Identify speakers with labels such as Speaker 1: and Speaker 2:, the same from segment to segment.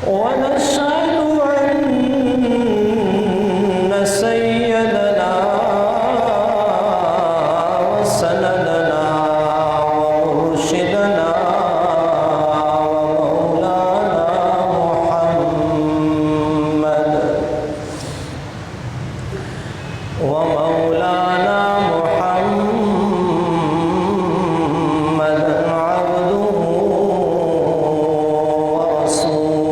Speaker 1: ونشهد أن سيدنا وسندنا ومرشدنا ومولانا محمد عبده ورسوله.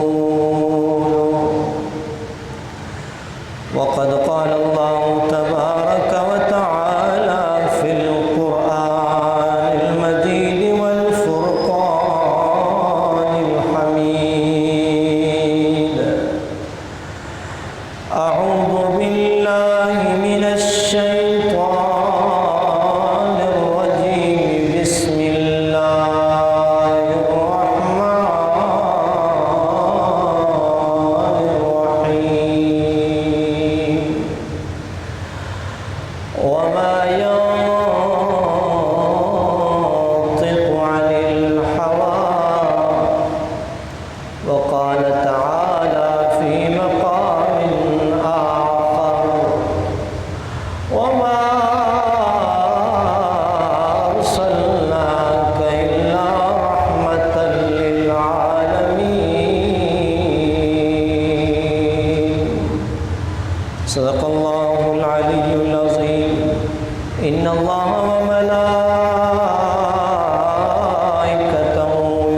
Speaker 1: وقد قال الله تبارك وتعالى في القرآن المجيد والفرقان الحميد: أعوذ بالله من الشيطان الرجيم. بسم الله الرحمن الرحيم. وما ينطق عن الهوى. وقال تعالى في مقام آخر: وما أرسلناك إلا رحمة للعالمين. صدق الله العلي العظيم. إن الله وملائكته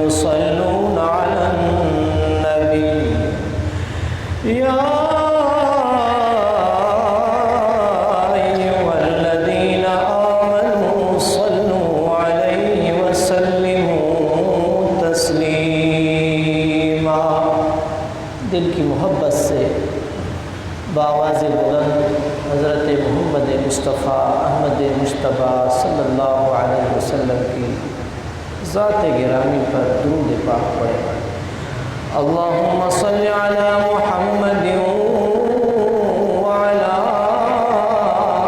Speaker 1: يصلون على النبي يا أيها الذين آمنوا صلوا عليه وسلموا تسلیما. دل کی محبت سے بآواز بلند حضرت محمد مصطفیٰ احمد مجتبیٰ صلی اللہ علیہ وسلم کی ذات گرامی پر درود پاک پڑھیں. اللہم صل علی محمد وعلی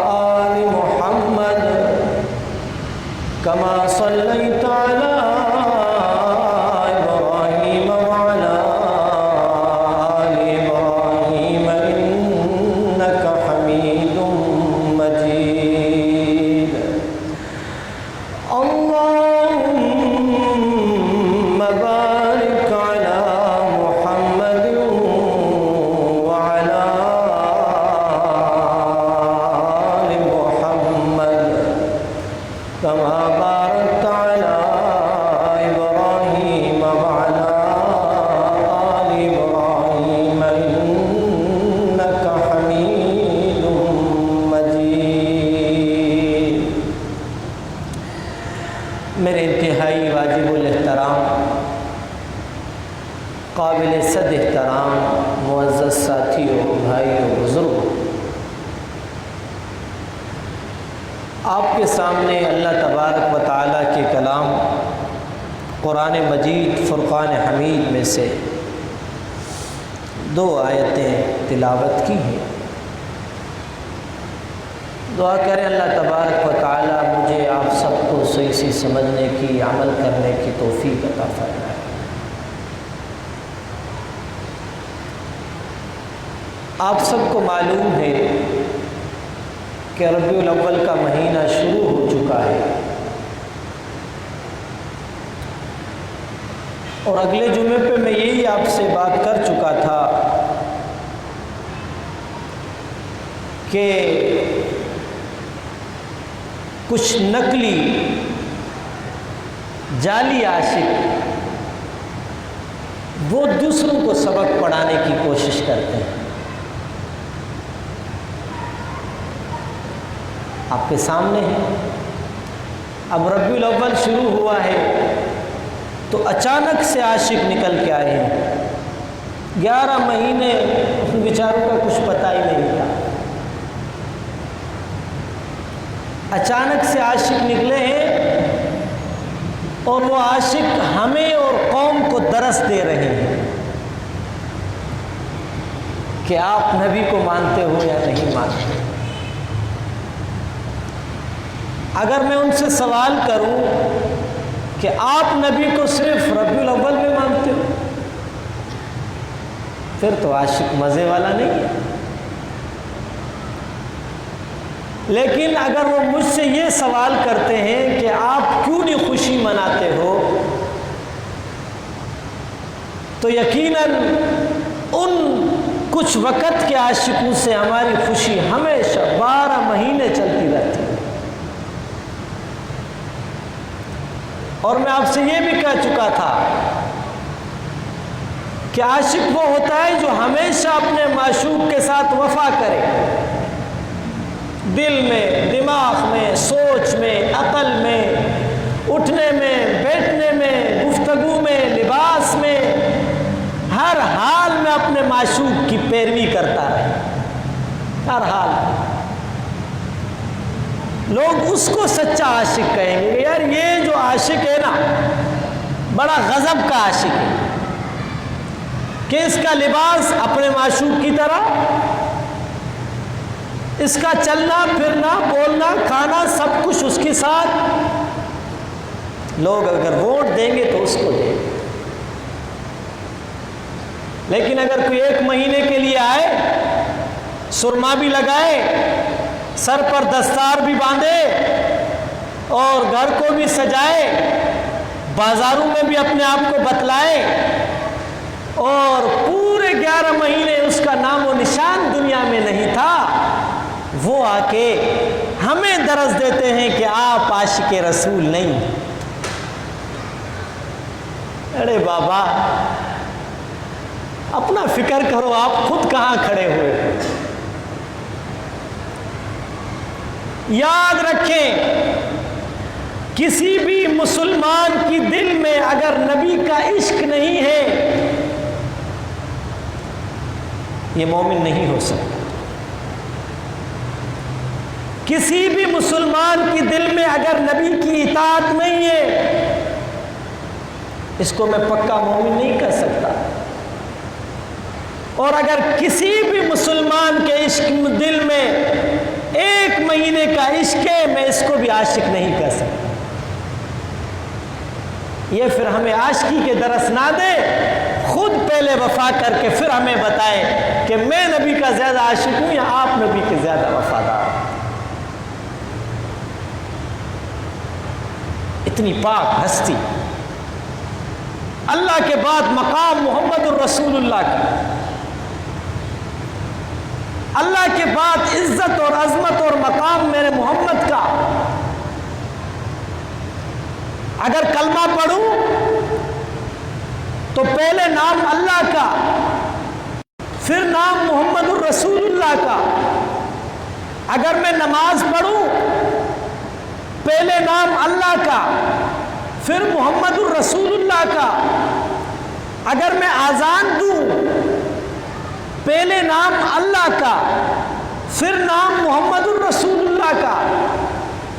Speaker 1: آل محمد کما صلیت علی ابراہیم وعلی آل ابراہیم انک حمید مجید. اللہم بارک علی محمد وعلی آل محمد کما بارکت علی ابراہیم وعلی آل ابراہیم انک حمید مجید. میرے انتہائی واجب الاحترام، قابل صد احترام معزز ساتھیوں، بھائیوں، بزرگوں، آپ کے سامنے اللہ تبارک و تعالیٰ کے کلام قرآن مجید فرقان حمید میں سے 2 آیتیں تلاوت کی ہیں. دعا کریں اللہ تبارک و تعالیٰ مجھے آپ سب کو صحیح سے سمجھنے کی، عمل کرنے کی توفیق عطا فرمائے. آپ سب کو معلوم ہے کہ ربیع الاول کا مہینہ شروع ہو چکا ہے اور اگلے جمعے پہ میں یہی آپ سے بات کر چکا تھا کہ کچھ نقلی جعلی عاشق وہ دوسروں کو سبق پڑھانے کی کوشش کرتے ہیں. آپ کے سامنے ہے، اب ربیع الاول شروع ہوا ہے تو اچانک سے عاشق نکل کے آئے ہیں. 11 مہینے ان بیچاروں کا کچھ پتہ ہی نہیں تھا. اچانک سے عاشق نکلے ہیں اور وہ عاشق ہمیں اور قوم کو درس دے رہے ہیں کہ آپ نبی کو مانتے ہو یا نہیں مانتے. اگر میں ان سے سوال کروں کہ آپ نبی کو صرف ربیع الاول میں مانتے ہو پھر تو عاشق مزے والا نہیں ہے۔ لیکن اگر وہ مجھ سے یہ سوال کرتے ہیں کہ آپ کیوں نہیں خوشی مناتے ہو، تو یقیناً ان کچھ وقت کے عاشقوں سے ہماری خوشی ہمیشہ 12 مہینے چلتی رہتی ہے۔ اور میں آپ سے یہ بھی کہہ چکا تھا کہ عاشق وہ ہوتا ہے جو ہمیشہ اپنے معشوق کے ساتھ وفا کرے، دل میں، دماغ میں، سوچ میں، عقل میں، اٹھنے میں، بیٹھنے میں، گفتگو میں، لباس میں، ہر حال میں اپنے معشوق کی پیروی کرتا رہے، ہر حال میں۔ لوگ اس کو سچا عاشق کہیں گے، یار یہ جو عاشق ہے نا بڑا غضب کا عاشق ہے کہ اس کا لباس اپنے معشوق کی طرح، اس کا چلنا پھرنا بولنا کھانا سب کچھ اس کے ساتھ۔ لوگ اگر ووٹ دیں گے تو اس کو دیں گے، لیکن اگر کوئی 1 مہینے کے لیے آئے، سرما بھی لگائے، سر پر دستار بھی باندھے اور گھر کو بھی سجائے، بازاروں میں بھی اپنے آپ کو بتلائے، اور پورے 11 مہینے اس کا نام و نشان دنیا میں نہیں تھا، وہ آ کے ہمیں درس دیتے ہیں کہ آپ عاشق رسول نہیں۔ ارے بابا اپنا فکر کرو، آپ خود کہاں کھڑے ہوئے ہیں؟ یاد رکھیں، کسی بھی مسلمان کی دل میں اگر نبی کا عشق نہیں ہے، یہ مومن نہیں ہو سکتا۔ کسی بھی مسلمان کی دل میں اگر نبی کی اطاعت نہیں ہے، اس کو میں پکا مومن نہیں کہہ سکتا۔ اور اگر کسی بھی مسلمان کے عشق دل میں 1 مہینے کا عشق ہے، میں اس کو بھی عاشق نہیں کہہ سکتا۔ یہ پھر ہمیں عاشقی کے درس نہ دے، خود پہلے وفا کر کے پھر ہمیں بتائے کہ میں نبی کا زیادہ عاشق ہوں یا آپ نبی کے زیادہ وفادار۔ اتنی پاک ہستی، اللہ کے بعد مقام محمد الرسول اللہ کا، اللہ کے بعد عزت اور عظمت اور مقام میرے محمد کا۔ اگر کلمہ پڑھوں تو پہلے نام اللہ کا، پھر نام محمد الرسول اللہ کا۔ اگر میں نماز پڑھوں پہلے نام اللہ کا، پھر محمد الرسول اللہ کا۔ اگر میں اذان دوں پہلے نام اللہ کا، پھر نام محمد الرسول اللہ کا۔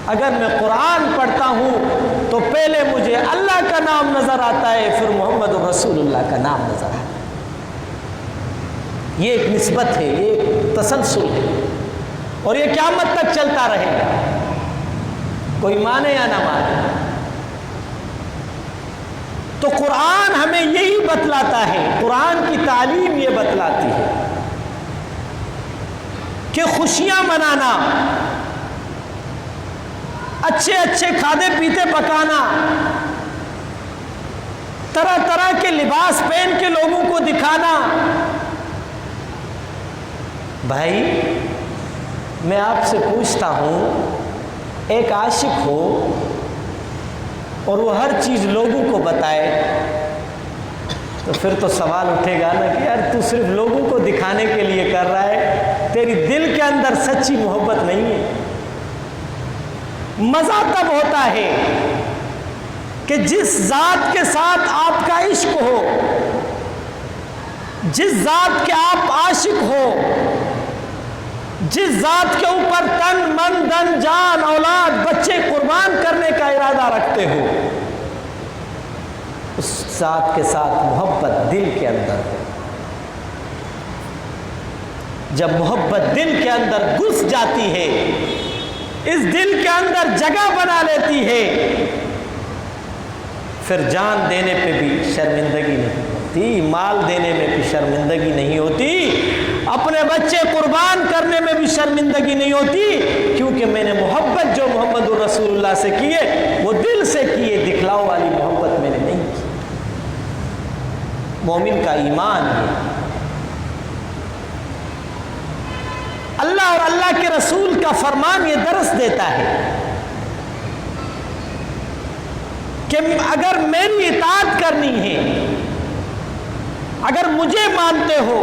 Speaker 1: اگر میں قرآن پڑھتا ہوں تو پہلے مجھے اللہ کا نام نظر آتا ہے، پھر محمد الرسول اللہ کا نام نظر آتا ہے۔ یہ ایک نسبت ہے، یہ ایک تسلسل ہے، اور یہ قیامت تک چلتا رہے گا، کوئی مانے یا نہ مانے۔ تو قرآن ہمیں یہی بتلاتا ہے، قرآن کی تعلیم یہ بتلاتی ہے کہ خوشیاں منانا، اچھے اچھے کھادے پیتے پکانا، طرح طرح کے لباس پہن کے لوگوں کو دکھانا۔ بھائی میں آپ سے پوچھتا ہوں، ایک عاشق ہو اور وہ ہر چیز لوگوں کو بتائے، تو پھر تو سوال اٹھے گا نا کہ یار تو صرف لوگوں کو دکھانے کے لیے کر رہا ہے، تیری دل کے اندر سچی محبت نہیں ہے۔ مزہ تب ہوتا ہے کہ جس ذات کے ساتھ آپ کا عشق ہو، جس ذات کے آپ عاشق ہو، جس ذات کے اوپر تن من دن جان اولاد بچے قربان کرنے کا ارادہ رکھتے ہو، اس ذات کے ساتھ محبت دل کے اندر ہو۔ جب محبت دل کے اندر گھس جاتی ہے، اس دل کے اندر جگہ بنا لیتی ہے، پھر جان دینے پہ بھی شرمندگی نہیں ہوتی۔ ہوتی، مال دینے میں بھی شرمندگی نہیں ہوتی، اپنے بچے قربان کرنے میں بھی شرمندگی نہیں ہوتی، کیونکہ میں نے محبت جو محمد رسول اللہ سے کی ہے وہ دل سے کی ہے، دکھلاؤ والی محبت میں نے نہیں کی۔ مومن کا ایمان ہے۔ اللہ اور اللہ کے رسول کا فرمان یہ درس دیتا ہے کہ اگر میری اطاعت کرنی ہے، اگر مجھے مانتے ہو،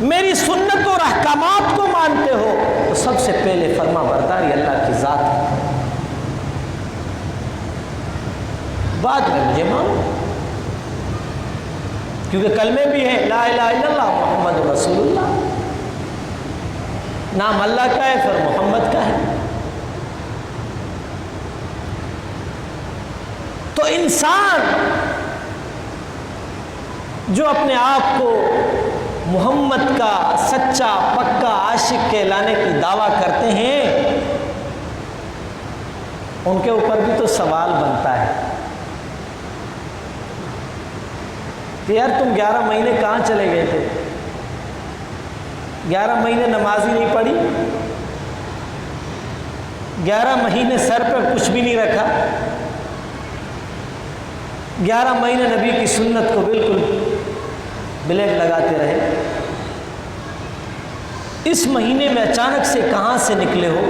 Speaker 1: میری سنت اور احکامات کو مانتے ہو، تو سب سے پہلے فرما برداری اللہ کی ذات ہے، بعد میں مجھے مانو، کیونکہ کلمے بھی ہیں لا الہ الا اللہ محمد رسول اللہ، نام اللہ کا ہے پھر محمد کا ہے۔ تو انسان جو اپنے آپ کو محمد کا سچا پکا عاشق کہلانے کی دعویٰ کرتے ہیں، ان کے اوپر بھی تو سوال بنتا ہے کہ یار تم 11 مہینے کہاں چلے گئے تھے؟ 11 مہینے نماز ہی نہیں پڑھی، 11 مہینے سر پہ کچھ بھی نہیں رکھا، 11 مہینے نبی کی سنت کو بالکل بلیک لگاتے رہے، اس مہینے میں اچانک سے کہاں سے نکلے ہو؟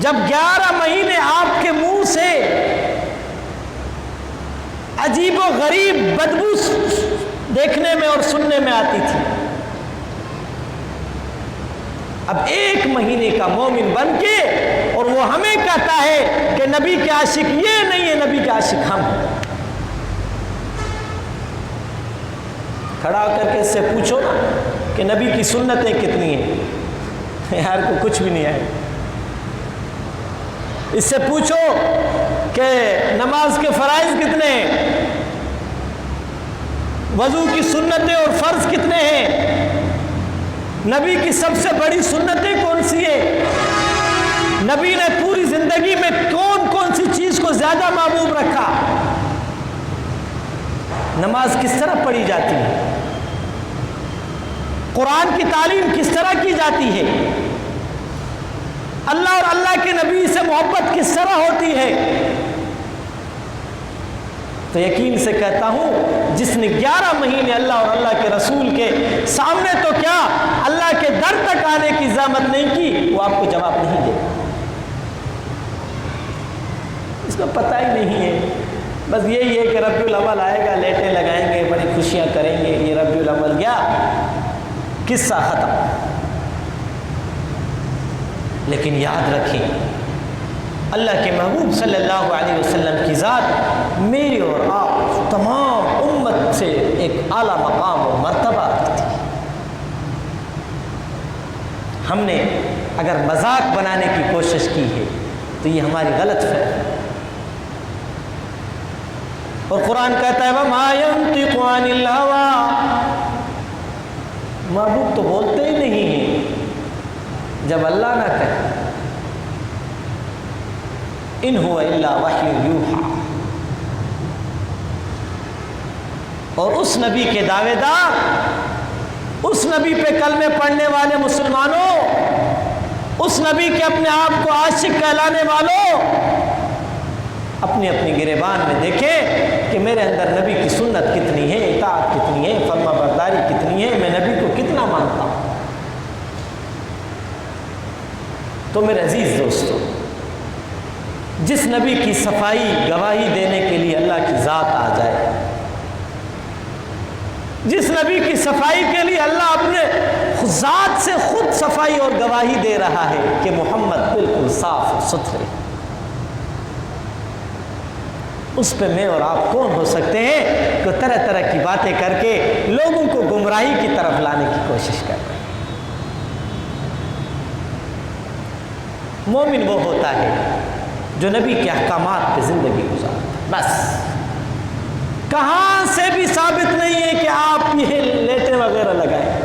Speaker 1: جب 11 مہینے آپ کے منہ سے عجیب و غریب بدبو دیکھنے میں اور سننے میں آتی تھی، اب 1 مہینے کا مومن بن کے اور وہ ہمیں کہتا ہے کہ نبی کے عاشق یہ نہیں ہے، نبی کے عاشق ہم ہیں۔ کھڑا کر کے اس سے پوچھو نا کہ نبی کی سنتیں کتنی ہیں، یار کو کچھ بھی نہیں آئے۔ اس سے پوچھو کہ نماز کے فرائض کتنے ہیں، وضو کی سنتیں اور فرض کتنے ہیں، نبی کی سب سے بڑی سنتیں کون سی ہے، نبی نے پوری زندگی میں کون کون سی چیز کو زیادہ محبوب رکھا، نماز کس طرح پڑھی جاتی ہے، قرآن کی تعلیم کس طرح کی جاتی ہے، اللہ اور اللہ کے نبی سے محبت کس طرح ہوتی ہے۔ تو یقین سے کہتا ہوں جس نے 11 مہینے اللہ اور اللہ کے رسول کے سامنے تو کیا اللہ کے در تک آنے کی زحمت نہیں کی، وہ آپ کو جواب نہیں دے گا، اس کو پتہ ہی نہیں ہے، بس یہی ہے کہ ربیع الاول آئے گا، لیٹیں لگائیں گے، بڑی خوشیاں کریں گے، یہ ربیع الاول گیا، قصہ ختم۔ لیکن یاد رکھیں اللہ کے محبوب صلی اللہ علیہ وسلم کی ذات میری اور آپ تمام امت سے ایک اعلیٰ مقام اور مرتبہ رکھتی ہے۔ ہم نے اگر مذاق بنانے کی کوشش کی ہے تو یہ ہماری غلط فہمی ہے، اور قرآن کہتا ہے وَمَا يَنطِقُ عَنِ الْهَوَىٰ، محبوب تو بولتے ہی نہیں ہیں جب اللہ نہ کہے، ان هو الا وحی یوحیٰ، اور اس نبی کے دعوے دار، اس نبی پہ کلمے پڑھنے والے مسلمانوں، اس نبی کے اپنے آپ کو عاشق کہلانے والوں، اپنی اپنی گریبان میں دیکھیں کہ میرے اندر نبی کی سنت کتنی ہے، اطاعت کتنی ہے، فرما برداری کتنی ہے، میں نبی کو کتنا مانتا ہوں۔ تو میرے عزیز دوستو، جس نبی کی صفائی گواہی دینے کے لیے اللہ کی ذات آ جائے، جس نبی کی صفائی کے لیے اللہ اپنے ذات سے خود صفائی اور گواہی دے رہا ہے کہ محمد بالکل صاف اور ستھرے، اس پہ میں اور آپ کون ہو سکتے ہیں کہ طرح طرح کی باتیں کر کے لوگوں کو گمراہی کی طرف لانے کی کوشش کر رہے ہیں۔ مومن وہ ہوتا ہے جو نبی کے احکامات پہ زندگی گزارتا ہے، بس کہاں سے بھی ثابت نہیں ہے کہ آپ یہ لیٹیں وغیرہ لگائیں،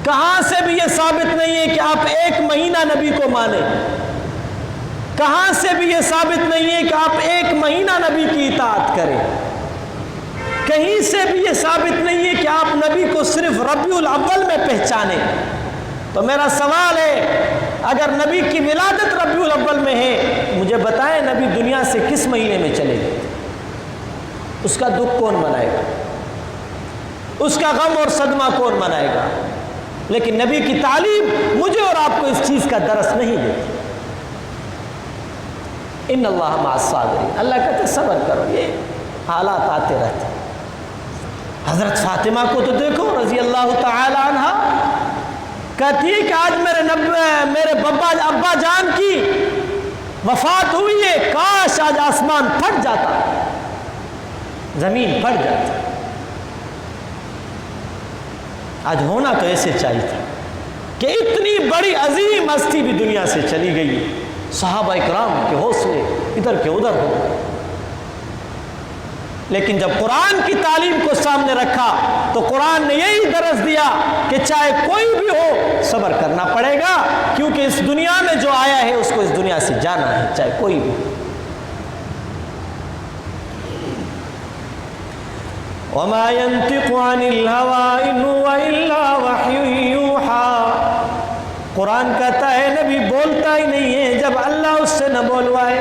Speaker 1: کہاں سے بھی یہ ثابت نہیں ہے کہ آپ 1 مہینہ نبی کو مانیں، کہاں سے بھی یہ ثابت نہیں ہے کہ آپ 1 مہینہ نبی کی اطاعت کریں، کہیں سے بھی یہ ثابت نہیں ہے کہ آپ نبی کو صرف ربیع الاول میں پہچانیں۔ تو میرا سوال ہے، اگر نبی کی ولادت ربیع الاول میں ہے، مجھے بتائیں نبی دنیا سے کس مہینے میں چلے گئے؟ اس کا دکھ کون منائے گا؟ اس کا غم اور صدمہ کون منائے گا؟ لیکن نبی کی تعلیم مجھے اور آپ کو اس چیز کا درس نہیں دیتی۔ ان اللہ مع الصابرین، اللہ کہتے صبر کرو، یہ حالات آتے رہتے ہیں۔ حضرت فاطمہ کو تو دیکھو رضی اللہ تعالی عنہ، کہتی ہے کہ آج میرے ابا جان کی وفات ہوئی ہے، کاش آج آسمان پھٹ جاتا، زمین پھٹ جاتی۔ آج ہونا تو ایسے چاہیے تھا کہ اتنی بڑی عظیم ہستی بھی دنیا سے چلی گئی، صحابہ اکرام کے حوصلے ادھر کے ادھر ہو گئے۔ لیکن جب قرآن کی تعلیم کو سامنے رکھا تو قرآن نے یہی درس دیا کہ چاہے کوئی بھی ہو صبر کرنا پڑے گا، کیونکہ اس دنیا میں جو آیا ہے اس کو اس دنیا سے جانا ہے، چاہے کوئی بھی۔ وَمَا يَنْطِقُ عَنِ الْهَوَىٰ إِنْ هُوَ إِلَّا وَحْيٌ يُوحَىٰ، قرآن کہتا ہے نبی بولتا ہی نہیں ہے جب اللہ اس سے نہ بولوائے۔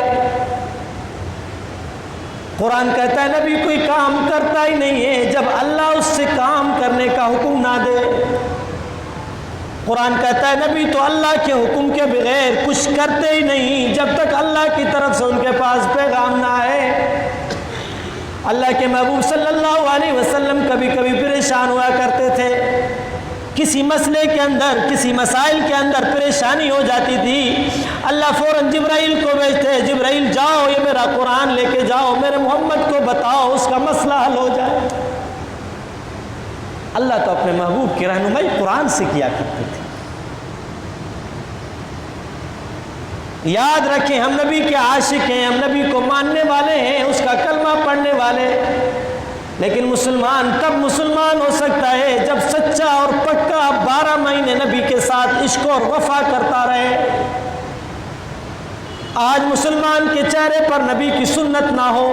Speaker 1: قرآن کہتا ہے نبی کوئی کام کرتا ہی نہیں ہے جب اللہ اس سے کام کرنے کا حکم نہ دے۔ قرآن کہتا ہے نبی تو اللہ کے حکم کے بغیر کچھ کرتے ہی نہیں جب تک اللہ کی طرف سے ان کے پاس پیغام نہ آئے۔ اللہ کے محبوب صلی اللہ علیہ وسلم کبھی کبھی پریشان ہوا کرتے تھے، کسی مسئلے کے اندر، کسی مسائل کے اندر پریشانی ہو جاتی تھی، اللہ فوراً جبرائیل کو بھیجتے، جبرائیل جاؤ یہ میرا قرآن لے کے جاؤ، میرے محمد کو بتاؤ، اس کا مسئلہ حل ہو جائے۔ اللہ تو اپنے محبوب کی رہنمائی قرآن سے کیا کرتے تھے۔ یاد رکھیں ہم نبی کے عاشق ہیں، ہم نبی کو ماننے والے ہیں، اس کا کلمہ پڑھنے والے، لیکن مسلمان تب مسلمان ہو سکتا ہے جب سچا اور پکا 12 مہینے نبی کے ساتھ عشق اور وفا کرتا رہے۔ آج مسلمان کے چہرے پر نبی کی سنت نہ ہو،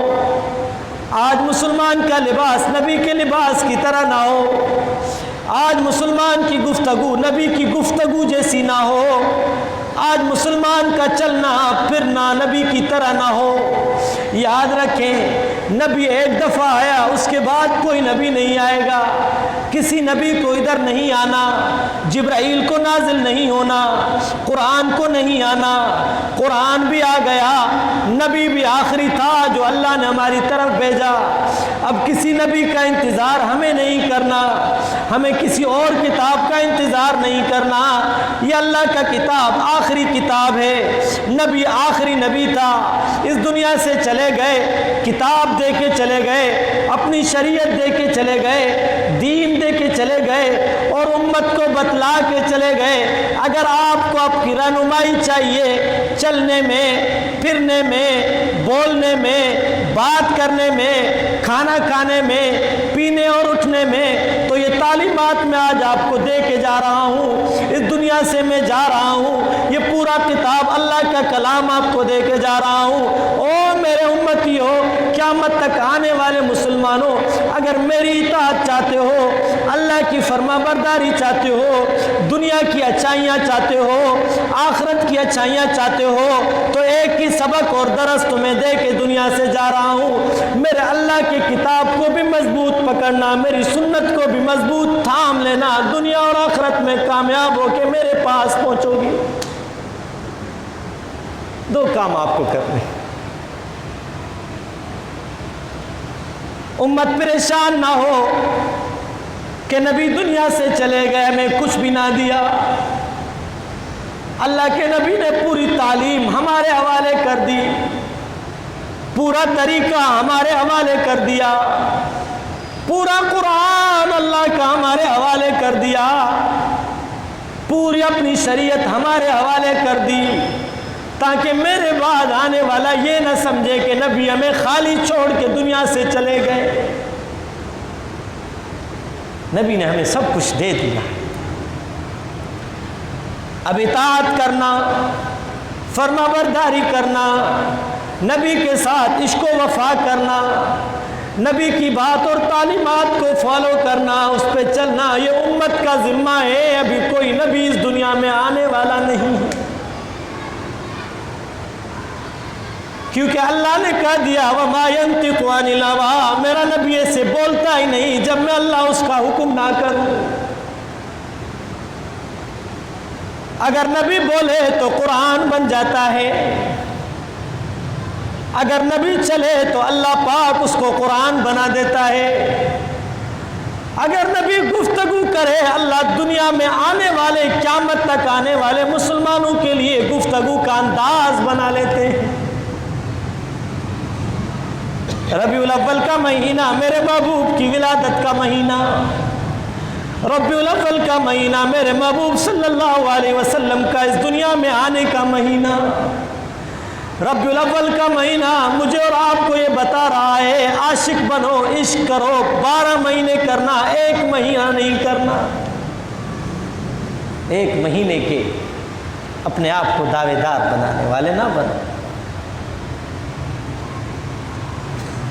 Speaker 1: آج مسلمان کا لباس نبی کے لباس کی طرح نہ ہو، آج مسلمان کی گفتگو نبی کی گفتگو جیسی نہ ہو، آج مسلمان کا چلنا پھرنا نبی کی طرح نہ ہو۔ یاد رکھیں نبی ایک دفعہ آیا، اس کے بعد کوئی نبی نہیں آئے گا۔ کسی نبی کو ادھر نہیں آنا، جبرائیل کو نازل نہیں ہونا، قرآن کو نہیں آنا، قرآن بھی آ گیا، نبی بھی آخری تھا جو اللہ نے ہماری طرف بھیجا۔ اب کسی نبی کا انتظار ہمیں نہیں کرنا، ہمیں کسی اور کتاب کا انتظار نہیں کرنا۔ یہ اللہ کا کتاب آخری کتاب ہے، نبی آخری نبی تھا، اس دنیا سے چلے گئے، کتاب دے کے چلے گئے، اپنی شریعت دے کے چلے گئے، دین دے کے چلے گئے اور امت کو بتلا کے چلے گئے۔ اگر آپ کو آپ کی رہنمائی چاہیے چلنے میں، پھرنے میں، بولنے میں، بات کرنے میں، کھانا کھانے میں، پینے اور اٹھنے میں، تو یہ تعلیمات میں آج آپ کو دے کے جا رہا ہوں، اس دنیا سے میں جا رہا ہوں، یہ پورا کتاب اللہ کا کلام آپ کو دے کے جا رہا ہوں۔ او میرے امتیو، قیامت تک آنے والے مسلمانوں، اگر میری اطاعت چاہتے ہو، اللہ کی فرما برداری چاہتے ہو، دنیا کی اچھائیاں چاہتے ہو، آخرت کی اچھائیاں چاہتے ہو، تو ایک ہی سبق اور درس تمہیں دے کے دنیا سے جا رہا ہوں۔ میرے اللہ کی کتاب کو بھی مضبوط پکڑنا، میری سنت کو بھی مضبوط تھام لینا، دنیا اور آخرت میں کامیاب ہو کے میرے پاس پہنچو گی۔ دو کام آپ کو کرنے، امت پریشان نہ ہو کہ نبی دنیا سے چلے گئے، ہمیں کچھ بھی نہ دیا۔ اللہ کے نبی نے پوری تعلیم ہمارے حوالے کر دی، پورا طریقہ ہمارے حوالے کر دیا، پورا قرآن اللہ کا ہمارے حوالے کر دیا، پوری اپنی شریعت ہمارے حوالے کر دی، تاکہ میرے بعد آنے والا یہ نہ سمجھے کہ نبی ہمیں خالی چھوڑ کے دنیا سے چلے گئے۔ نبی نے ہمیں سب کچھ دے دیا۔ اب اطاعت کرنا، فرما برداری کرنا، نبی کے ساتھ عشق و وفا کرنا، نبی کی بات اور تعلیمات کو فالو کرنا، اس پہ چلنا، یہ امت کا ذمہ ہے۔ ابھی کوئی نبی اس دنیا میں آنے والا نہیں ہے، کیونکہ اللہ نے کہہ دیا وَمَا يَنطِقُ عَنِ الْهَوَىٰ، میرا نبی ایسے بولتا ہی نہیں جب میں اللہ اس کا حکم نہ کروں۔ اگر نبی بولے تو قرآن بن جاتا ہے، اگر نبی چلے تو اللہ پاک اس کو قرآن بنا دیتا ہے، اگر نبی گفتگو کرے اللہ دنیا میں آنے والے قیامت تک آنے والے مسلمانوں کے لیے گفتگو کا انداز بنا لیتے ہیں۔ ربیع الاول کا مہینہ میرے محبوب کی ولادت کا مہینہ، ربیع الاول کا مہینہ میرے محبوب صلی اللہ علیہ وسلم کا اس دنیا میں آنے کا مہینہ، ربیع الاول کا مہینہ مجھے اور آپ کو یہ بتا رہا ہے عاشق بنو، عشق کرو، 12 مہینے کرنا، 1 مہینہ نہیں کرنا۔ 1 مہینے کے اپنے آپ کو دعوے دار بنانے والے نہ بنو۔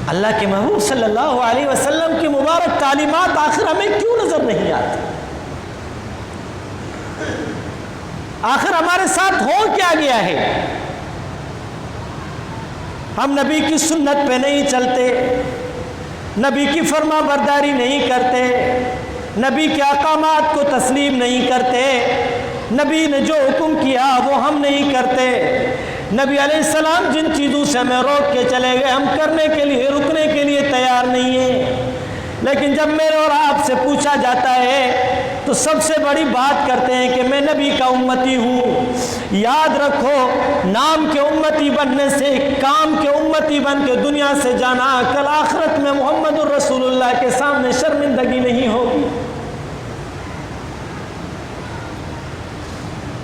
Speaker 1: اللہ کے محبوب صلی اللہ علیہ وسلم کی مبارک تعلیمات آخر ہمیں کیوں نظر نہیں آتی؟ آخر ہمارے ساتھ ہو کیا گیا ہے؟ ہم نبی کی سنت پہ نہیں چلتے، نبی کی فرما برداری نہیں کرتے، نبی کے احکامات کو تسلیم نہیں کرتے، نبی نے جو حکم کیا وہ ہم نہیں کرتے، نبی علیہ السلام جن چیزوں سے ہمیں روک کے چلے گئے ہم کرنے کے لیے رکنے کے لیے تیار نہیں ہیں۔ لیکن جب میرے اور آپ سے پوچھا جاتا ہے تو سب سے بڑی بات کرتے ہیں کہ میں نبی کا امتی ہوں۔ یاد رکھو، نام کے امتی بننے سے کام کے امتی بن کے دنیا سے جانا، کل آخرت میں محمد الرسول اللہ کے سامنے شرمندگی نہیں ہوگی۔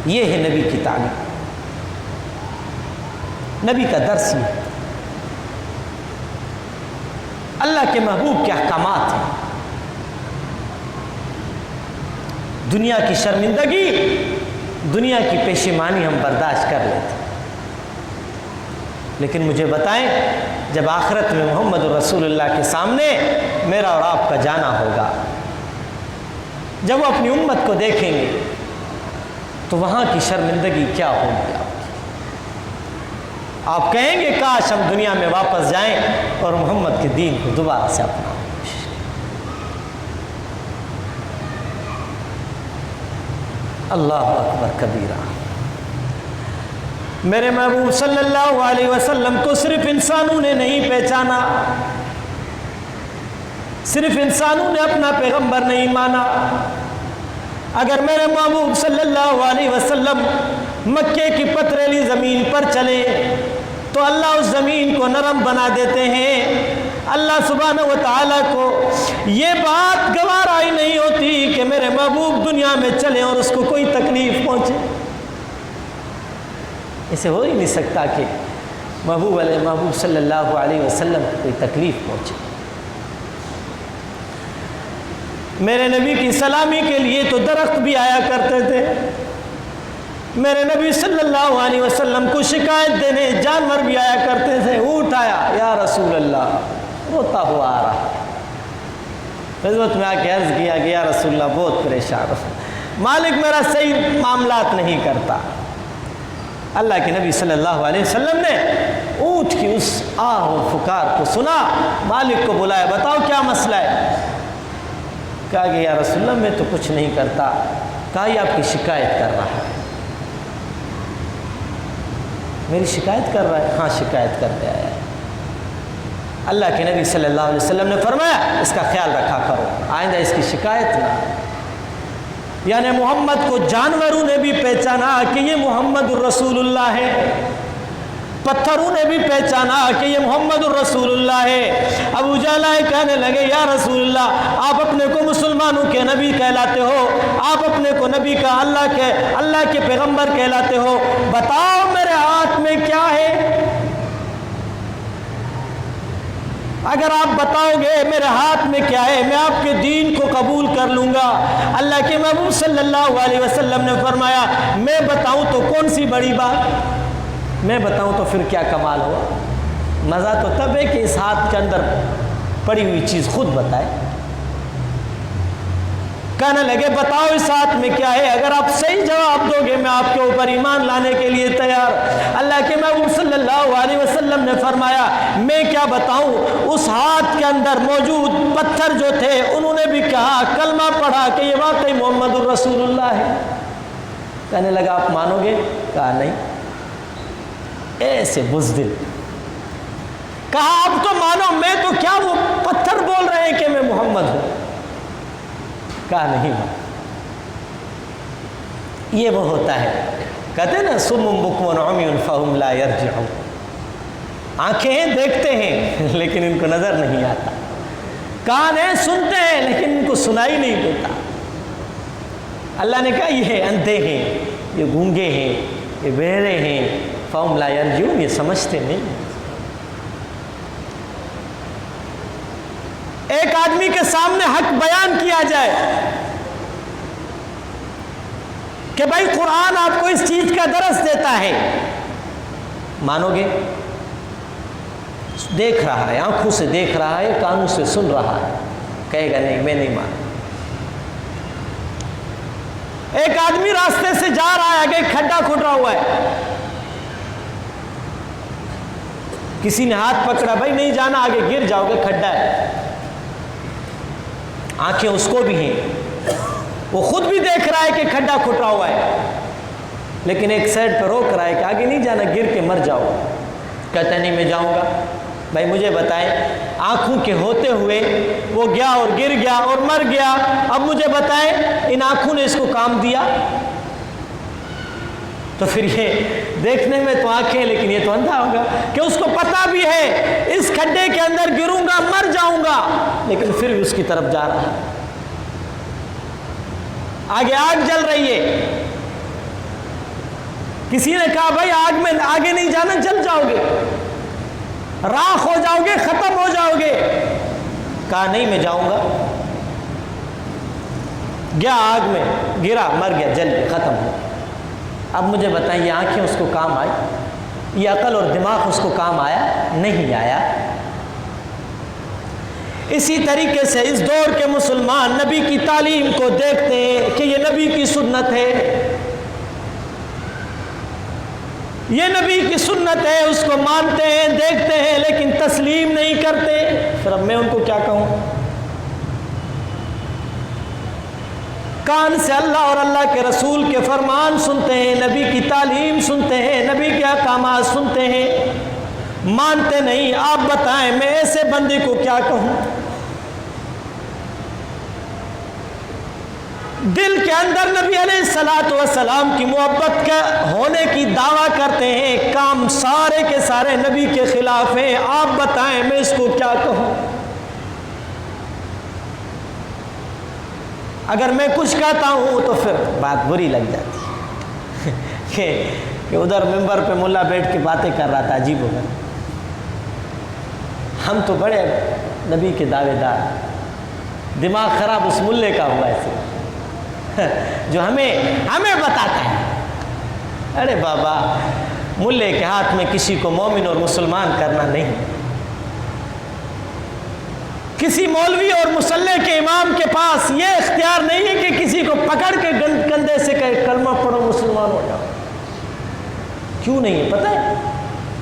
Speaker 1: یہ ہے نبی کی تعلیم، نبی کا درس ہے، اللہ کے محبوب کے احکامات ہیں۔ دنیا کی شرمندگی، دنیا کی پشیمانی ہم برداشت کر لیتے، لیکن مجھے بتائیں جب آخرت میں محمد رسول اللہ کے سامنے میرا اور آپ کا جانا ہوگا، جب وہ اپنی امت کو دیکھیں گے تو وہاں کی شرمندگی کیا ہوگی؟ آپ کہیں گے کاش ہم دنیا میں واپس جائیں اور محمد کے دین کو دوبارہ سے اپنائیں۔ اللہ اکبر کبیرہ۔ میرے محبوب صلی اللہ علیہ وسلم کو صرف انسانوں نے نہیں پہچانا، صرف انسانوں نے اپنا پیغمبر نہیں مانا۔ اگر میرے محبوب صلی اللہ علیہ وسلم مکے کی پتریلی زمین پر چلے تو اللہ اس زمین کو نرم بنا دیتے ہیں۔ اللہ سبحانہ و تعالیٰ کو یہ بات گوارا ہی نہیں ہوتی کہ میرے محبوب دنیا میں چلے اور اس کو کوئی تکلیف پہنچے۔ اسے ہو ہی نہیں سکتا کہ محبوب صلی اللہ علیہ وسلم کو کوئی تکلیف پہنچے۔ میرے نبی کی سلامی کے لیے تو درخت بھی آیا کرتے تھے، میرے نبی صلی اللہ علیہ وسلم کو شکایت دینے جانور بھی آیا کرتے تھے۔ اونٹ آیا، یا رسول اللہ، روتا ہوا آ رہا۔ خدمت میں آ کے عرض کیا کہ یا رسول اللہ بہت پریشان ہوں، مالک میرا صحیح معاملات نہیں کرتا۔ اللہ کے نبی صلی اللہ علیہ وسلم نے اونٹ کی اس آہ و پکار کو سنا، مالک کو بلایا، بتاؤ کیا مسئلہ ہے؟ کہا کہ یا رسول اللہ میں تو کچھ نہیں کرتا۔ کہا یہ آپ کی شکایت کر رہا ہے۔ میری شکایت کر رہا ہے؟ ہاں شکایت کرتے آیا ہے۔ اللہ کے نبی صلی اللہ علیہ وسلم نے فرمایا اس کا خیال رکھا کرو، آئندہ اس کی شکایت نہ۔ یعنی محمد کو جانوروں نے بھی پہچانا کہ یہ محمد الرسول اللہ ہے، پتھروں نے بھی پہچانا کہ یہ محمد الرسول اللہ ہے۔ ابو جہل کہنے لگے یا رسول اللہ آپ اپنے کو مسلمانوں کے نبی کہلاتے ہو، آپ اپنے کو نبی کا اللہ کے پیغمبر کہلاتے ہو، بتاؤ میرے ہاتھ میں کیا ہے؟ اگر آپ بتاؤ گے میرے ہاتھ میں کیا ہے میں آپ کے دین کو قبول کر لوں گا۔ اللہ کے محبوب صلی اللہ علیہ وسلم نے فرمایا میں بتاؤں تو کون سی بڑی بات؟ میں بتاؤں تو پھر کیا کمال ہوا؟ مزہ تو تب ہے کہ اس ہاتھ کے اندر پڑی ہوئی چیز خود بتائے۔ کہنے لگے بتاؤ اس ہاتھ میں کیا ہے؟ اگر آپ صحیح جواب دو گے میں آپ کے اوپر ایمان لانے کے لیے تیار۔ اللہ کے محبوب صلی اللہ علیہ وسلم نے فرمایا میں کیا بتاؤں، اس ہاتھ کے اندر موجود پتھر جو تھے انہوں نے بھی کہا، کلمہ پڑھا کہ یہ واقعی محمد الرسول اللہ ہے۔ کہنے لگا آپ مانو گے؟ کہا نہیں۔ ایسے بزدل، کہا آپ تو مانو، میں تو کیا وہ پتھر بول رہے ہیں کہ میں محمد ہوں؟ کہا نہیں۔ یہ وہ ہوتا ہے، کہتے ہیں نا صم بکم عمی فہم لا یرجعون، آنکھیں ہیں دیکھتے ہیں لیکن ان کو نظر نہیں آتا، کان ہیں سنتے ہیں لیکن ان کو سنائی نہیں دیتا۔ اللہ نے کہا یہ اندھے ہیں، یہ گونگے ہیں، یہ بہرے ہیں، فہم لا یرجعون، یہ سمجھتے نہیں۔ ایک آدمی کے سامنے حق بیان کیا جائے کہ بھائی قرآن آپ کو اس چیز کا درس دیتا ہے، مانو گے؟ دیکھ رہا ہے، آنکھوں سے دیکھ رہا ہے، کانوں سے سن رہا ہے، کہے گا نہیں میں نہیں مانوں۔ ایک آدمی راستے سے جا رہا ہے، آگے کھڈا کھٹا ہوا ہے، کسی نے ہاتھ پکڑا، بھائی نہیں جانا آگے گر جاؤ گے کھڈا ہے۔ آنکھیں اس کو بھی ہیں، وہ خود بھی دیکھ رہا ہے کہ کھڈا کھٹا ہوا ہے، لیکن ایک سائڈ پہ روک رہا ہے کہ آگے نہیں جانا گر کے مر جاؤ۔ کہتا نہیں میں جاؤں گا۔ بھائی مجھے بتائیں، آنکھوں کے ہوتے ہوئے وہ گیا اور گر گیا اور مر گیا، اب مجھے بتائیں ان آنکھوں نے اس کو کام دیا؟ تو پھر یہ دیکھنے میں تو آنکھیں لیکن یہ تو اندھا ہوگا کہ اس کو پتا بھی ہے اس کھڈے کے اندر گروں گا مر جاؤں گا، لیکن پھر بھی اس کی طرف جا رہا ہے۔ آگے آگ جل رہی ہے، کسی نے کہا بھائی آگ میں آگے نہیں جانا، جل جاؤ گے، راکھ ہو جاؤ گے، ختم ہو جاؤ گے۔ کہا نہیں میں جاؤں گا۔ گیا آگ میں، گرا، مر گیا، جل گیا، ختم ہو۔ اب مجھے بتائیں یہ آنکھیں اس کو کام آئی؟ یہ عقل اور دماغ اس کو کام آیا؟ نہیں آیا۔ اسی طریقے سے اس دور کے مسلمان نبی کی تعلیم کو دیکھتے ہیں کہ یہ نبی کی سنت ہے، یہ نبی کی سنت ہے، اس کو مانتے ہیں، دیکھتے ہیں، لیکن تسلیم نہیں کرتے۔ پھر اب میں ان کو کیا کہوں؟ کان سے اللہ اور اللہ کے رسول کے فرمان سنتے ہیں، نبی کی تعلیم سنتے ہیں، نبی کے احکامات سنتے ہیں، مانتے نہیں۔ آپ بتائیں میں ایسے بندے کو کیا کہوں؟ دل کے اندر نبی علیہ الصلوۃ والسلام کی محبت کا ہونے کی دعویٰ کرتے ہیں، کام سارے کے سارے نبی کے خلاف ہیں۔ آپ بتائیں میں اس کو کیا کہوں؟ اگر میں کچھ کہتا ہوں تو پھر بات بری لگ جاتی کہ ادھر ممبر پہ ملا بیٹھ کے باتیں کر رہا تھا، عجیب ہوگا، ہم تو بڑے نبی کے دعوے دار، دماغ خراب اس ملے کا ہوا ایسے جو ہمیں بتاتا ہے۔ ارے بابا، ملے کے ہاتھ میں کسی کو مومن اور مسلمان کرنا نہیں، کسی مولوی اور مصلی کے امام کے پاس یہ اختیار نہیں ہے کہ کسی کو پکڑ کے کندھے سے کہے کلمہ پڑھو مسلمان ہو جاؤ۔ کیوں نہیں ہے؟ پتہ ہے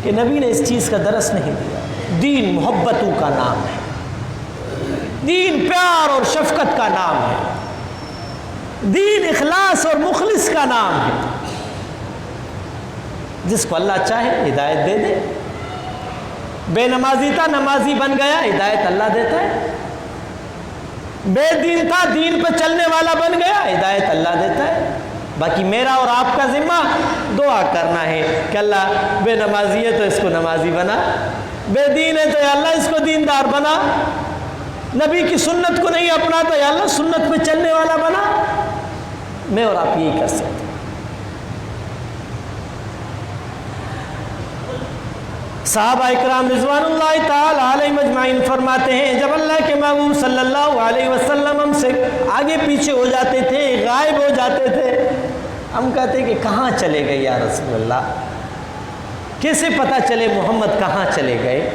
Speaker 1: کہ نبی نے اس چیز کا درس نہیں دیا۔ دین محبتوں کا نام ہے، دین پیار اور شفقت کا نام ہے، دین اخلاص اور مخلص کا نام ہے۔ جس کو اللہ چاہے ہدایت دے دے، بے نمازی تھا نمازی بن گیا، ہدایت اللہ دیتا ہے، بے دین تھا دین پہ چلنے والا بن گیا، ہدایت اللہ دیتا ہے۔ باقی میرا اور آپ کا ذمہ دعا کرنا ہے کہ اللہ بے نمازی ہے تو اس کو نمازی بنا، بے دین ہے تو یا اللہ اس کو دیندار بنا، نبی کی سنت کو نہیں اپناتا یا اللہ سنت پہ چلنے والا بنا۔ میں اور آپ یہی کر سکتے ہیں۔ صحابہ اکرام رضوان اللہ تعالی علیہم اجمعین فرماتے ہیں جب اللہ کے محبوب صلی اللہ علیہ وسلم ہم سے آگے پیچھے ہو جاتے تھے، غائب ہو جاتے تھے، ہم کہتے کہ کہاں چلے گئے یا رسول اللہ؟ کیسے پتہ چلے محمد کہاں چلے گئے؟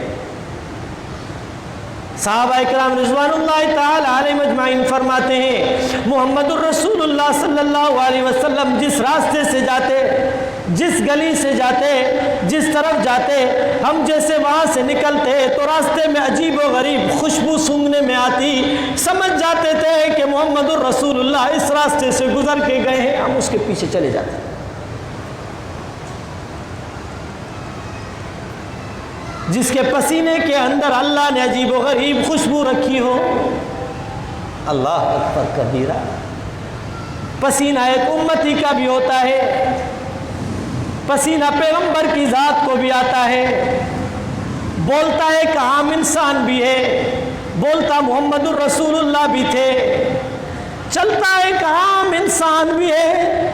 Speaker 1: صحابہ اکرام رضوان اللہ تعالی علیہم اجمعین فرماتے ہیں محمد الرسول اللہ صلی اللہ علیہ وسلم جس راستے سے جاتے، جس گلی سے جاتے، جس طرف جاتے، ہم جیسے وہاں سے نکلتے تو راستے میں عجیب و غریب خوشبو سونگنے میں آتی، سمجھ جاتے تھے کہ محمد الرسول اللہ اس راستے سے گزر کے گئے ہیں، ہم اس کے پیچھے چلے جاتے۔ جس کے پسینے کے اندر اللہ نے عجیب و غریب خوشبو رکھی ہو، اللہ اکبر کبیرہ۔ پسینہ ایک امتی کا بھی ہوتا ہے، پسینہ پیغمبر کی ذات کو بھی آتا ہے، بولتا ایک عام انسان بھی ہے، بولتا محمد الرسول اللہ بھی تھے، چلتا ایک عام انسان بھی ہے۔